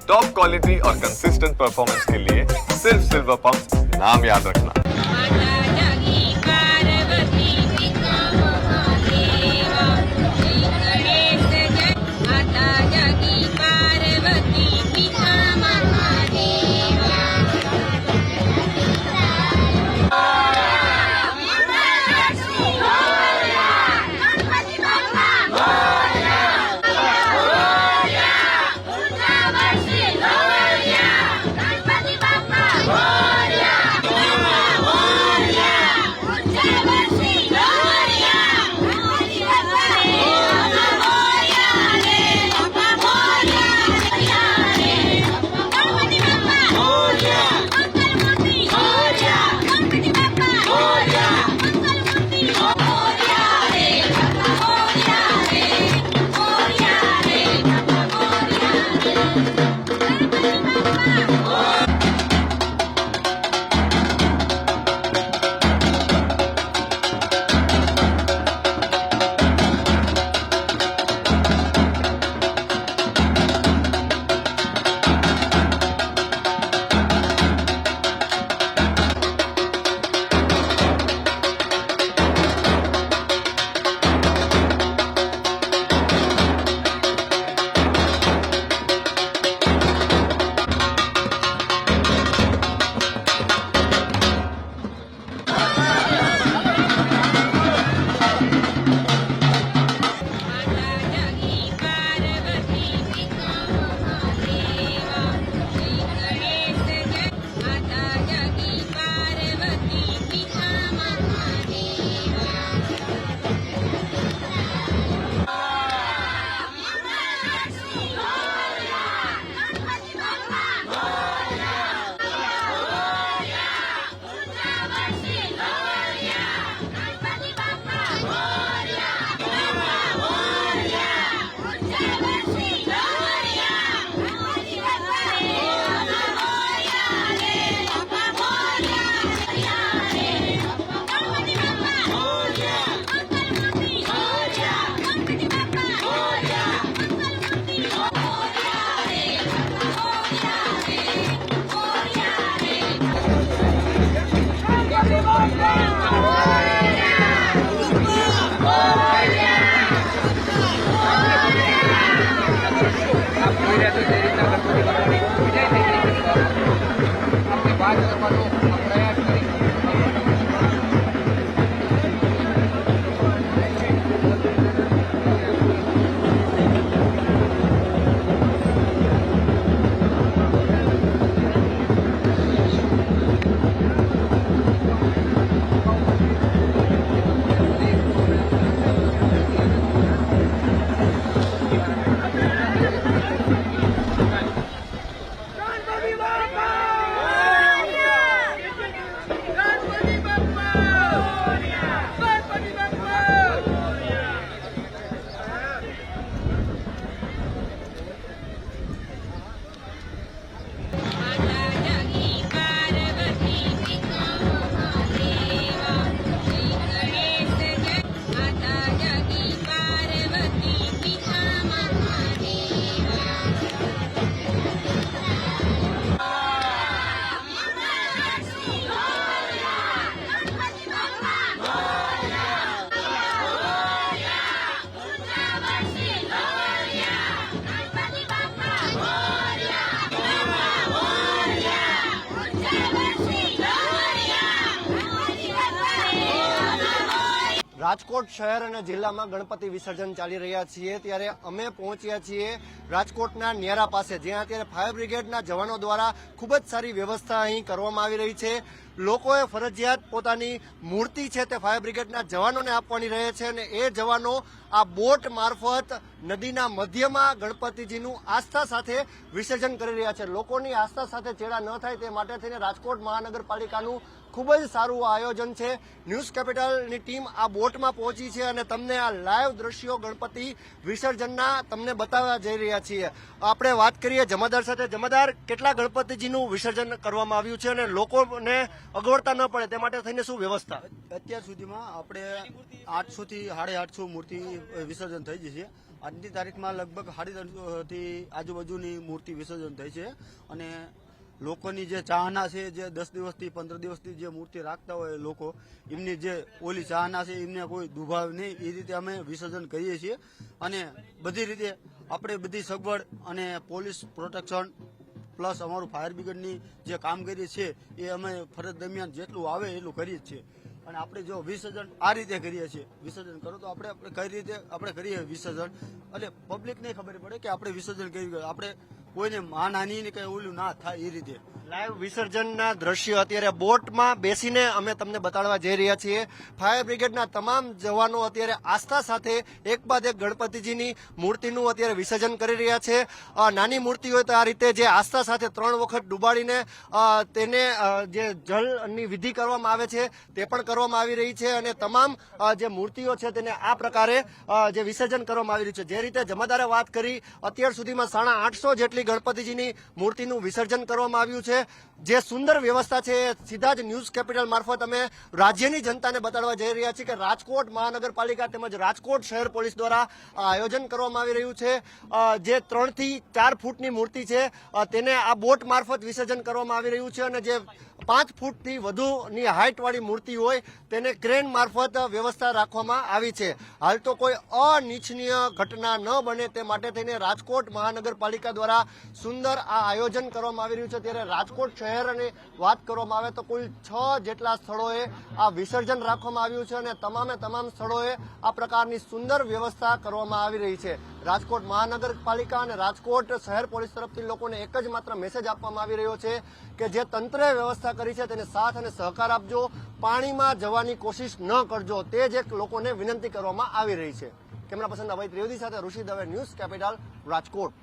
Top quality और consistent performance के लिए सिर्फ सिल्वर पंप नाम याद रखना। રાજકોટ શહેર અને જિલ્લામાં ગણપતિ વિસર્જન ચાલી રહ્યા છીએ ત્યારે અમે પહોંચ્યા છીએ રાજકોટના નેરા પાસે, જ્યાં અત્યારે ફાયર બ્રિગેડના જવાનો દ્વારા ખૂબ જ સારી વ્યવસ્થા અહીં કરવામાં આવી રહી છે. લોકોએ ફરજિયાત પોતાની મૂર્તિ છે તે ફાયર બ્રિગેડના જવાનોને આપવાની રહે છે અને એ જવાનો આ બોટ મારફત નદીના મધ્યમાં ગણપતિજીનું આસ્થા સાથે વિસર્જન કરી રહ્યા છે. લોકોની આસ્થા સાથે ચેડા ન થાય તે માટે થઈને રાજકોટ મહાનગરપાલિકાનું ખૂબ જ સારું આયોજન છે. ન્યૂઝ કેપિટલની ટીમ આ બોટમાં પહોંચી છે અને તમને આ લાઈવ દ્રશ્યો ગણપતિ વિસર્જનના તમને બતાવવા જઈ રહ્યા છીએ. આપણે વાત કરીએ જમાદાર સાથે. જમાદાર, કેટલા ગણપતિજીનું વિસર્જન કરવામાં આવ્યું છે અને લોકોને અગવડતા ન પડે તે માટે થઈને શું વ્યવસ્થા? અત્યાર સુધીમાં આપણે 800 થી 850 મૂર્તિ વિસર્જન થઈ જશે આજની તારીખમાં લગભગ 350 થી આજુબાજુની મૂર્તિ વિસર્જન થઈ છે અને લોકોની જે ચાહના છે, જે 10 દિવસથી 15 દિવસથી જે મૂર્તિ રાખતા હોય લોકો, એમની જે ઓલી ચાહના છે એમને કોઈ દુભાવ નહીં, એ રીતે અમે વિસર્જન કરીએ છીએ. અને બધી રીતે આપણે બધી સગવડ અને પોલીસ પ્રોટેક્શન પ્લસ અમારું ફાયર બ્રિગેડની જે કામગીરી છે એ અમે ફરજ દરમિયાન જેટલું આવે એટલું કરીએ જ છીએ. અને આપણે જો વિસર્જન આ રીતે કરીએ છીએ, વિસર્જન કરો તો આપણે કઈ રીતે આપણે કરીએ વિસર્જન, એટલે પબ્લિકને ખબર પડે કે આપણે વિસર્જન કરી, આપણે કોઈને માનહાનિ ને કઈ ઓલું ના થાય એ રીતે. લાઈવ વિસર્જનના દ્રશ્યો અત્યારે બોટમાં બેસીને અમે તમને બતાડવા જઈ રહ્યા છીએ. ફાયર બ્રિગેડના તમામ જવાનો અત્યારે આસ્થા સાથે એક બાદ એક ગણપતિજીની મૂર્તિનું અત્યારે વિસર્જન કરી રહ્યા છે. નાની મૂર્તિ હોય તો આ રીતે જે આસ્થા સાથે 3 વખત ડુબાડીને તેને જે જળની વિધિ કરવામાં આવે છે તે પણ કરવામાં આવી રહી છે અને તમામ જે મૂર્તિઓ છે તેને આ પ્રકારે જે વિસર્જન કરવામાં આવી રહ્યું છે. જે રીતે જમાદારે વાત કરી, અત્યાર સુધીમાં 850 જેટલી ગણપતિજીની મૂર્તિનું વિસર્જન કરવામાં આવ્યું છે. જે સુંદર વ્યવસ્થા છે એ સીધા જ ન્યૂઝ કેપિટલ મારફત અમે રાજ્યની જનતાને બતાડવા જઈ રહ્યા છીએ કે રાજકોટ મહાનગરપાલિકા તેમજ રાજકોટ શહેર પોલીસ દ્વારા આયોજન કરવામાં આવી રહ્યું છે. જે 3 થી 4 ફૂટની મૂર્તિ છે તેને આ બોટ મારફત વિસર્જન કરવામાં આવી રહ્યું છે અને જે 5 ફૂટથી વધુની હાઇટવાળી મૂર્તિ હોય તેને ક્રેન મારફત વ્યવસ્થા રાખવામાં આવી છે. હાલ તો કોઈ અનિચ્છનીય ઘટના ન બને તે માટે થઈને રાજકોટ મહાનગરપાલિકા દ્વારા સુંદર આ આયોજન કરવામાં આવી રહ્યું છે. ત્યારે રાજકોટ શહેરની વાત કરવામાં આવે તો કુલ 6 જેટલા સ્થળોએ આ વિસર્જન રાખવામાં આવ્યું છે અને તમામ સ્થળોએ આ પ્રકારની સુંદર વ્યવસ્થા કરવામાં આવી રહી છે. રાજકોટ મહાનગરપાલિકા અને રાજકોટ શહેર પોલીસ તરફથી લોકોને એક જ માત્ર મેસેજ આપવામાં આવી રહ્યો છે કે જે તંત્રે વ્યવસ્થા કરી છે તેને સાથ અને સહકાર આપજો, પાણીમાં જવાની કોશિશ ન કરજો, તે જ એક લોકોને વિનંતી કરવામાં આવી રહી છે. કેમેરા પર્સન અભય ત્રિવેદી સાથે ઋષિ દવે, ન્યૂઝ કેપિટલ, રાજકોટ.